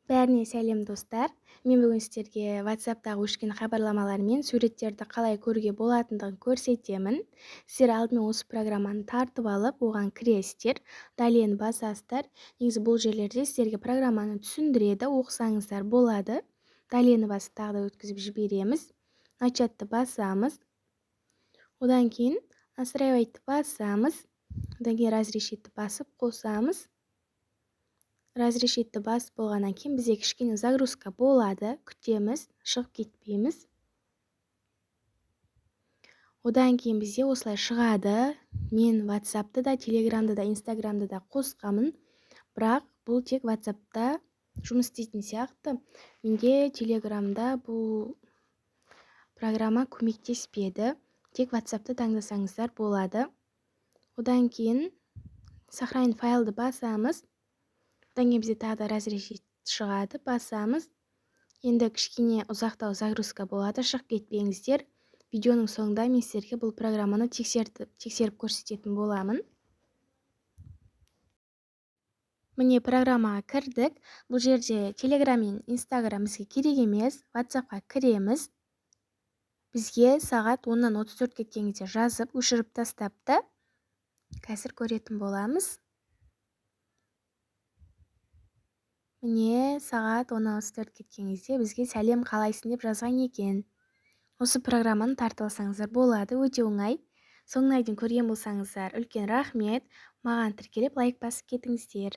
Бәріне сәлем достар. Мен бүгін сіздерге WhatsApp-тағы өшкен хабарламалар мен суреттерді қалай көруге болатындығын көрсетемін. Сіздер алдымен осы программаны тартып алып, оған кіресіздер, дәлені басасыздар. Негізі бұл жерлерде сіздерге программаны түсіндіреді, оқысаңыздар болады. Дәлені басып тағы да өткізіп жібереміз. Начатты басамыз. Одан кейін настраивайтты басамыз. Одан кейін разрешитті басып қосамыз. Разрешитті басып болғаннан кейін бізде кішкене загрузка болады, күтеміз, шығып кетпейміз. Одан кейін бізде осылай шығады. Мен WhatsApp-ты да, Telegram-ды да, Instagram-ды да қосқамын. Бірақ бұл тек WhatsApp-та жұмыс істейтін сияқты. Менде Telegram-да бұл программа көмектеспеді. Тек WhatsApp-ты таңдасаңыздар болады. Одан кейін сохранить файлды басамыз. Одан кейін бізде тағы да разрешить шығады, басамыз. Енді кішкене ұзақтау загрузка болады, шығып кетпеңіздер. Видеоның соңында мен сіздерге бұл программаны тексеріп көрсететін боламын. Міне программаға кірдік. Бұл жерде Telegram мен Instagram бізге керек емес. WhatsApp-қа кіреміз. Бізге сағат 10-нан 34 кеткен кезде жазып, өшіріп тастапты. Қазір көретін боламыз. Міне сағат 10:34 кеткен кезде бізге сәлем қалайсың деп жазған екен. Осы программаны тартып алсаңыздар болады, өте оңай. Соңына дейін көрген болсаңыздар үлкен рахмет. Маған тіркеліп лайк басып кетіңіздер.